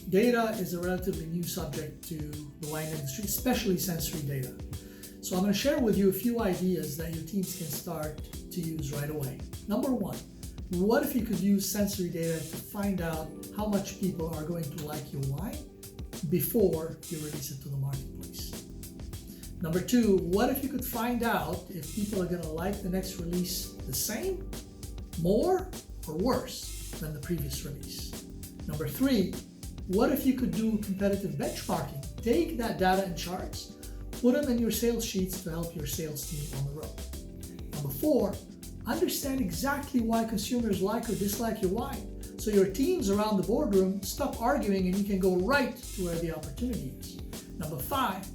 Data is a relatively new subject to the wine industry, especially sensory data. So I'm going to share with you a few ideas that your teams can start to use right away. Number one, what if you could use sensory data to find out how much people are going to like your wine before you release it to the marketplace? Number two, what if you could find out if people are going to like the next release the same, more, or worse than the previous release? Number three, what if you could do competitive benchmarking? Take that data and charts, put them in your sales sheets to help your sales team on the road. Number four, understand exactly why consumers like or dislike your wine, so your teams around the boardroom stop arguing and you can go right to where the opportunity is. Number five,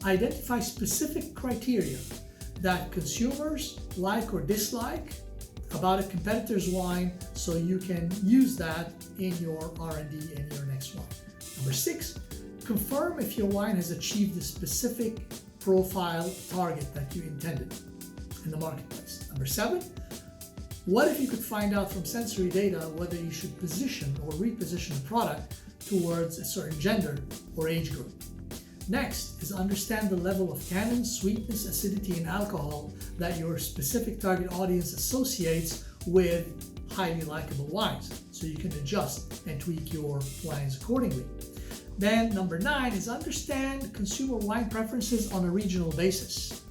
identify specific criteria that consumers like or dislike about a competitor's wine so you can use that in your R&D and your next wine. Number six, confirm if your wine has achieved the specific profile target that you intended in the marketplace. Number seven, what if you could find out from sensory data whether you should position or reposition a product towards a certain gender or age group? Next is understand the level of tannin, sweetness, acidity, and alcohol that your specific target audience associates with highly likable wines, so you can adjust and tweak your wines accordingly. Then number nine is understand consumer wine preferences on a regional basis.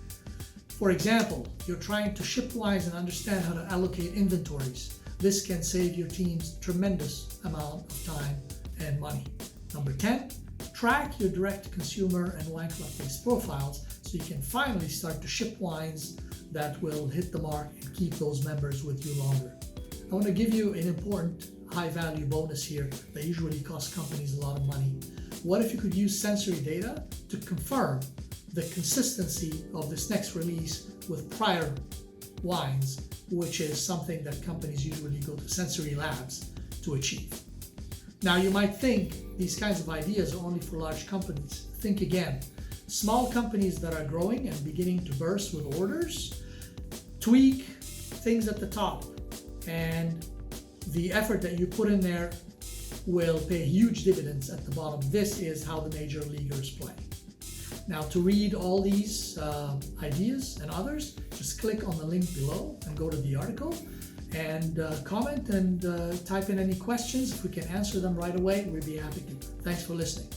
For example, you're trying to ship wines and understand how to allocate inventories. This can save your teams tremendous amount of time and money. Number 10, track your direct consumer and wine club taste profiles so you can finally start to ship wines that will hit the mark and keep those members with you longer. I want to give you an important high value bonus here that usually costs companies a lot of money. What if you could use sensory data to confirm the consistency of this next release with prior wines, which is something that companies usually go to sensory labs to achieve. Now you might think these kinds of ideas are only for large companies. Think again. Small companies that are growing and beginning to burst with orders, tweak things at the top, and the effort that you put in there will pay huge dividends at the bottom. This is how the major leaguers play. Now, to read all these ideas and others, just click on the link below and go to the article and comment and type in any questions. If we can answer them right away, we'd be happy to. Thanks for listening.